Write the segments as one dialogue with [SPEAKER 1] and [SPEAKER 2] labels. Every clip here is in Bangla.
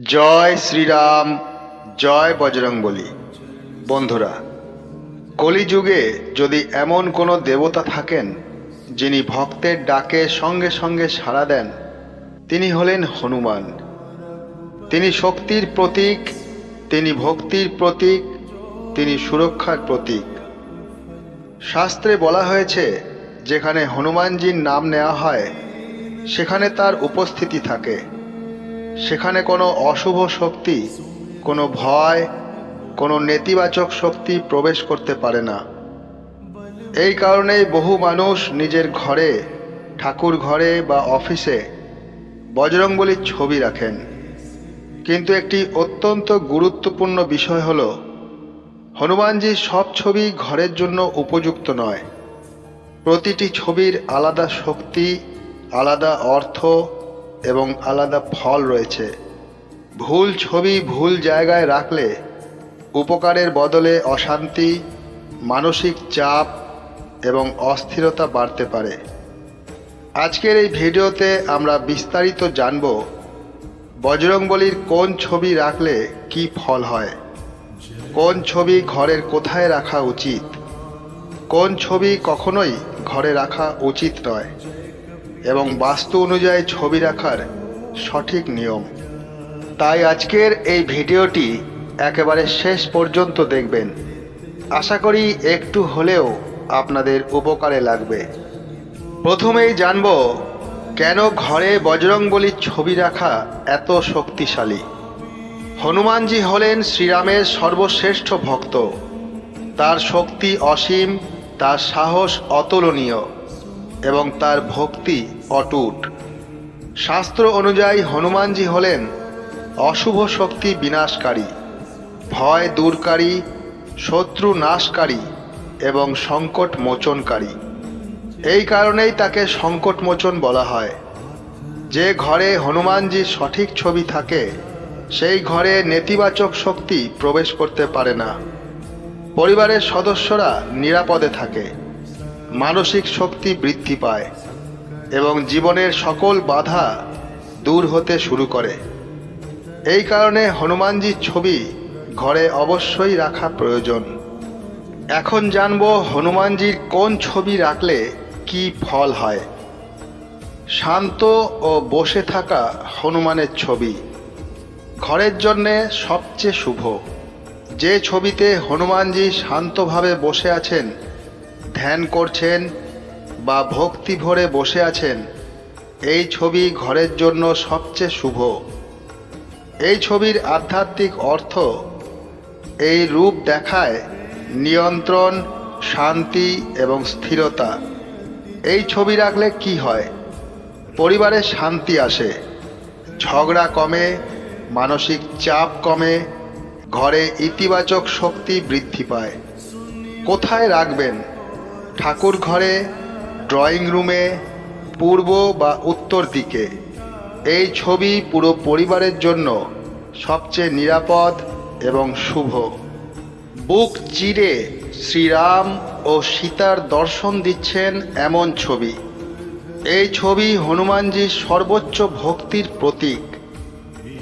[SPEAKER 1] জয় শ্রীরাম, জয় বজরংবলী। বন্ধুরা, কলিযুগে যদি এমন কোনো দেবতা থাকেন যিনি ভক্তের ডাকে সঙ্গে সঙ্গে সাড়া দেন, তিনি হলেন হনুমান। তিনি শক্তির প্রতীক, তিনি ভক্তির প্রতীক, তিনি সুরক্ষার প্রতীক। শাস্ত্রে বলা হয়েছে, যেখানে হনুমানজির নাম নেওয়া হয় সেখানে তার উপস্থিতি থাকে। সেখানে কোনো অশুভ শক্তি, কোনো ভয়, কোনো নেতিবাচক শক্তি প্রবেশ করতে পারে না। এই কারণেই বহু মানুষ নিজের ঘরে, ঠাকুর ঘরে বা অফিসে বজরংবলীর ছবি রাখেন। কিন্তু একটি অত্যন্ত গুরুত্বপূর্ণ বিষয় হল, হনুমানজির সব ছবি ঘরের জন্য উপযুক্ত নয়। প্রতিটি ছবির আলাদা শক্তি, আলাদা অর্থ এবং আলাদা ফল রয়েছে। ভুল ছবি ভুল জায়গায় রাখলে উপকারের বদলে অশান্তি, মানসিক চাপ এবং অস্থিরতা বাড়তে পারে। আজকের এই ভিডিওতে আমরা বিস্তারিত জানব বজরংবলীর কোন ছবি রাখলে কি ফল হয়, কোন ছবি ঘরের কোথায় রাখা উচিত, কোন ছবি কখনোই ঘরে রাখা উচিত নয় এবং বাস্তু অনুযায়ী ছবি রাখার সঠিক নিয়ম। তাই আজকের এই ভিডিওটি একেবারে শেষ পর্যন্ত দেখবেন। আশা করি একটু হলেও আপনাদের উপকারে লাগবে। প্রথমেই জানব কেন ঘরে বজরংবলীর ছবি রাখা এত শক্তিশালী। হনুমানজি হলেন শ্রীরামের সর্বশ্রেষ্ঠ ভক্ত। তার শক্তি অসীম, তার সাহস অতুলনীয় এবং তার ভক্তি অটুট। শাস্ত্র অনুযায়ী হনুমানজি হলেন অশুভ শক্তি বিনাশকারী, ভয় দূরকারী, শত্রু নাশকারী এবং সংকট মোচনকারী। এই কারণেই তাকে সংকটমোচন বলা হয়। যে ঘরে হনুমানজির সঠিক ছবি থাকে সেই ঘরে নেতিবাচক শক্তি প্রবেশ করতে পারে না। পরিবারের সদস্যরা নিরাপদে থাকে, মানসিক শক্তি বৃদ্ধি পায় এবং জীবনের সকল বাধা দূর হতে শুরু করে। এই কারণে হনুমানজির ছবি ঘরে অবশ্যই রাখা প্রয়োজন। এখন জানব হনুমানজির কোন ছবি রাখলে কি ফল হয়। শান্ত ও বসে থাকা হনুমানের ছবি ঘরের জন্যে সবচেয়ে শুভ। যে ছবিতে হনুমানজি শান্তভাবে বসে আছেন, ধ্যান করছেন বা ভক্তি ভরে বসে আছেন, এই ছবি ঘরের জন্য সবচেয়ে শুভ। এই ছবির আধ্যাত্মিক অর্থ এই রূপ দেখায় নিয়ন্ত্রণ, শান্তি এবং স্থিরতা। এই ছবি রাখলে কি হয়? পরিবারে শান্তি আসে, ঝগড়া কমে, মানসিক চাপ কমে, ঘরে ইতিবাচক শক্তি বৃদ্ধি পায়। কোথায় রাখবেন? ঠাকুর ঘরে, ড্রয়িং রুমে, পূর্ব বা উত্তর দিকে। এই ছবি পুরো পরিবারের জন্য সবচেয়ে নিরাপদ এবং শুভ। বুক চিরে শ্রীরাম ও সীতার দর্শন দিচ্ছেন এমন ছবি। এই ছবি হনুমানজির সর্বোচ্চ ভক্তির প্রতীক,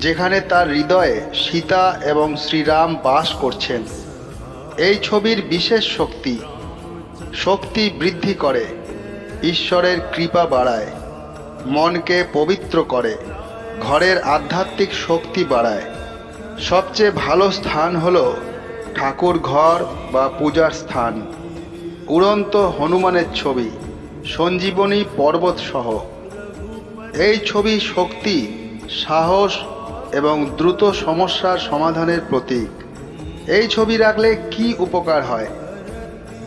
[SPEAKER 1] যেখানে তার হৃদয়ে সীতা এবং শ্রীরাম বাস করছেন। এই ছবির বিশেষ শক্তি, শক্তি বৃদ্ধি করে, ঈশ্বরের কৃপা বাড়ায়, মনকে পবিত্র করে, ঘরের আধ্যাত্মিক শক্তি বাড়ায়। সবচেয়ে ভালো স্থান হল ঠাকুর ঘর বা পূজার স্থান। উড়ন্ত হনুমানের ছবি, সঞ্জীবনী পর্বত সহ। এই ছবি শক্তি, সাহস এবং দ্রুত সমস্যার সমাধানের প্রতীক। এই ছবি রাখলে কি উপকার হয়?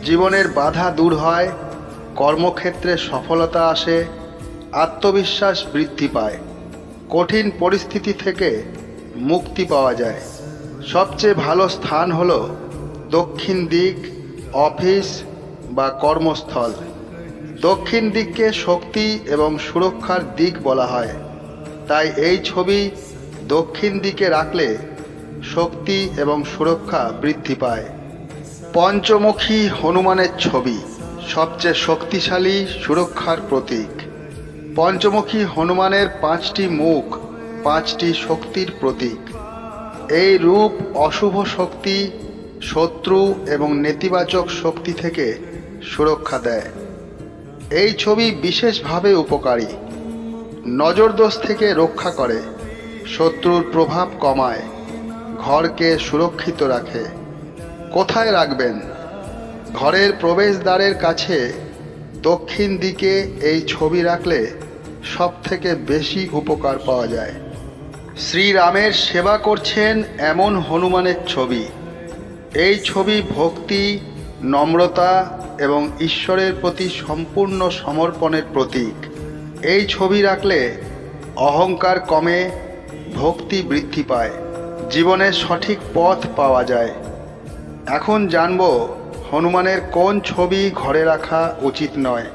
[SPEAKER 1] জীবনের বাধা দূর হয়, কর্মক্ষেত্রে সফলতা আসে, আত্মবিশ্বাস বৃদ্ধি পায়, কঠিন পরিস্থিতি থেকে মুক্তি পাওয়া যায়। সবচেয়ে ভালো স্থান হল দক্ষিণ দিক, অফিস বা কর্মস্থল। দক্ষিণ দিককে শক্তি এবং সুরক্ষার দিক বলা হয়। তাই এই ছবি দক্ষিণ দিকে রাখলে শক্তি এবং সুরক্ষা বৃদ্ধি পায়। পঞ্চমুখী হনুমানের ছবি সবচেয়ে শক্তিশালী সুরক্ষার প্রতীক। পঞ্চমুখী হনুমানের 5টি মুখ, 5টি শক্তির প্রতীক। এই রূপ অশুভ শক্তি, শত্রু এবং নেতিবাচক শক্তি থেকে সুরক্ষা দেয়। এই ছবি বিশেষভাবে উপকারী। নজরদোষ থেকে রক্ষা করে, শত্রুর প্রভাব কমায়, ঘরকে সুরক্ষিত রাখে। কোথায় রাখবেন? ঘরের প্রবেশদ্বারের কাছে দক্ষিণ দিকে এই ছবি রাখলে সবথেকে বেশি উপকার পাওয়া যায়। শ্রীরামের সেবা করছেন এমন হনুমানের ছবি। এই ছবি ভক্তি, নম্রতা এবং ঈশ্বরের প্রতি সম্পূর্ণ সমর্পণের প্রতীক। এই ছবি রাখলে অহংকার কমে, ভক্তি বৃদ্ধি পায়, জীবনের সঠিক পথ পাওয়া যায়। এখন জানব হনুমানের কোন ছবি ঘরে রাখা উচিত নয়।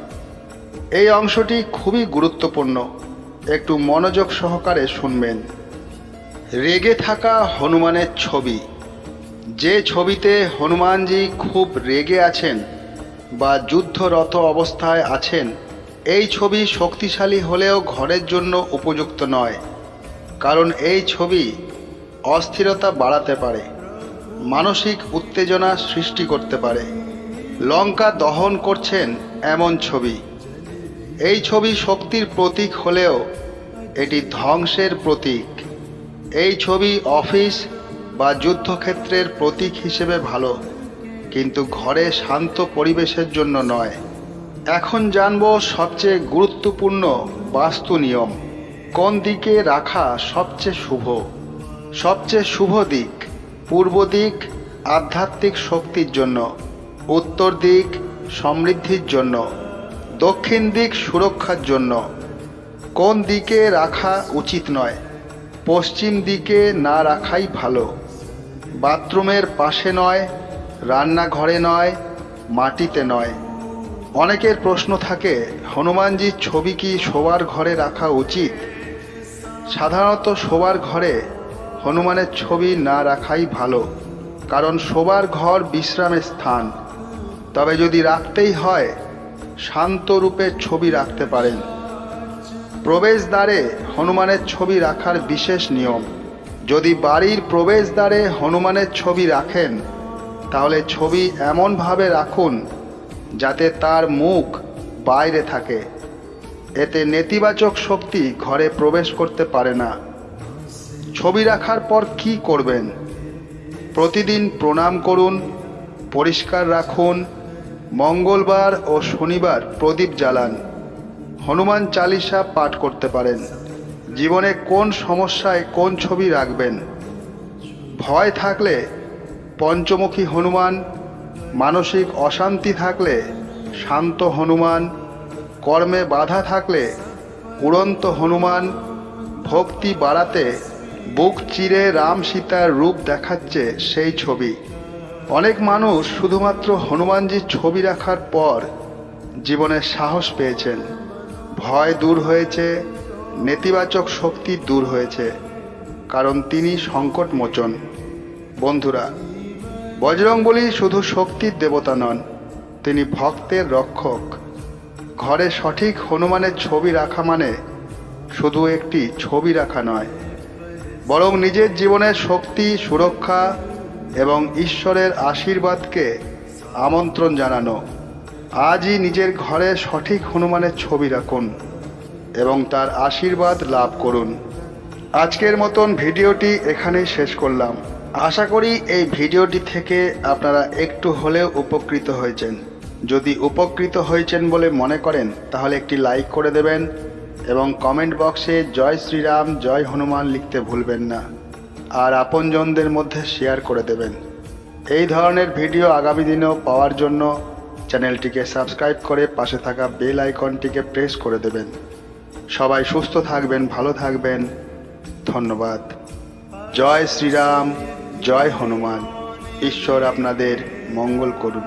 [SPEAKER 1] এই অংশটি খুবই গুরুত্বপূর্ণ, একটু মনোযোগ সহকারে শুনবেন। রেগে থাকা হনুমানের ছবি। যে ছবিতে হনুমানজি খুব রেগে আছেন বা যুদ্ধরত অবস্থায় আছেন, এই ছবি শক্তিশালী হলেও ঘরের জন্য উপযুক্ত নয়। কারণ এই ছবি অস্থিরতা বাড়াতে পারে, মানসিক উত্তেজনা সৃষ্টি করতে পারে। লঙ্কা দহন করছেন এমন ছবি। এই ছবি শক্তির প্রতীক হলেও এটি ধ্বংসের প্রতীক। এই ছবি অফিস বা যুদ্ধক্ষেত্রের প্রতীক হিসেবে ভালো, কিন্তু ঘরে শান্ত পরিবেশের জন্য নয়। এখন জানব সবচেয়ে গুরুত্বপূর্ণ বাস্তু নিয়ম। কোন দিকে রাখা সবচেয়ে শুভ? সবচেয়ে শুভ দিক পূর্ব দিক আধ্যাত্মিক শক্তির জন্য, উত্তর দিক সমৃদ্ধির জন্য, দক্ষিণ দিক সুরক্ষার জন্য। কোন দিকে রাখা উচিত নয়? পশ্চিম দিকে না রাখাই ভালো। বাথরুমের পাশে নয়, রান্নাঘরে নয়, মাটিতে নয়। অনেকের প্রশ্ন থাকে, হনুমানজির ছবি কি শোবার ঘরে রাখা উচিত? সাধারণত শোবার ঘরে হনুমানের ছবি না রাখাই ভালো, কারণ শোবার ঘর বিশ্রামের স্থান। তবে যদি রাখতেই হয়, শান্ত রূপের ছবি রাখতে পারেন। প্রবেশদ্বারে হনুমানের ছবি রাখার বিশেষ নিয়ম। যদি বাড়ির প্রবেশদ্বারে হনুমানের ছবি রাখেন, তাহলে ছবি এমনভাবে রাখুন যাতে তার মুখ বাইরে থাকে। এতে নেতিবাচক শক্তি ঘরে প্রবেশ করতে পারে না। ছবি রাখার পর কি করবেন? প্রতিদিন প্রণাম করুন, পরিষ্কার রাখুন। মঙ্গলবার ও শনিবার প্রদীপ জ্বালান। হনুমান চালিসা পাঠ করতে পারেন। জীবনে কোন সমস্যায় কোন ছবি রাখবেন? ভয় থাকলে পঞ্চমুখী হনুমান, মানসিক অশান্তি থাকলে শান্ত হনুমান, কর্মে বাধা থাকলে উড়ন্ত হনুমান, ভক্তি বাড়াতে বুক চিরে রাম সীতার রূপ দেখাচ্ছে সেই ছবি। অনেক মানুষ শুধুমাত্র হনুমানজির ছবি রাখার পর জীবনে সাহস পেয়েছেন, ভয় দূর হয়েছে, নেতিবাচক শক্তি দূর হয়েছে, কারণ তিনি সংকট মোচন। বন্ধুরা, বজরংবলী শুধু শক্তির দেবতা নন, তিনি ভক্তের রক্ষক। ঘরে সঠিক হনুমানের ছবি রাখা মানে শুধু একটি ছবি রাখা নয়, বরং নিজের জীবনের শক্তি, সুরক্ষা এবং ঈশ্বরের আশীর্বাদকে আমন্ত্রণ জানানো। আজই নিজের ঘরে সঠিক হনুমানের ছবি রাখুন এবং তার আশীর্বাদ লাভ করুন। আজকের মতন ভিডিওটি এখানেই শেষ করলাম। আশা করি এই ভিডিওটি থেকে আপনারা একটু হলেও উপকৃত হয়েছেন। যদি উপকৃত হয়েছেন বলে মনে করেন, তাহলে একটি লাইক করে দেবেন এবং কমেন্ট বক্সে জয় শ্রীরাম, জয় হনুমান লিখতে ভুলবেন না। আর আপনজনদের মধ্যে শেয়ার করে দেবেন। এই ধরনের ভিডিও আগামী দিনেও পাওয়ার জন্য চ্যানেলটিকে সাবস্ক্রাইব করে পাশে থাকা বেল আইকনটিকে প্রেস করে দেবেন। সবাই সুস্থ থাকবেন, ভালো থাকবেন। ধন্যবাদ। জয় শ্রীরাম, জয় হনুমান। ঈশ্বর আপনাদের মঙ্গল করুন।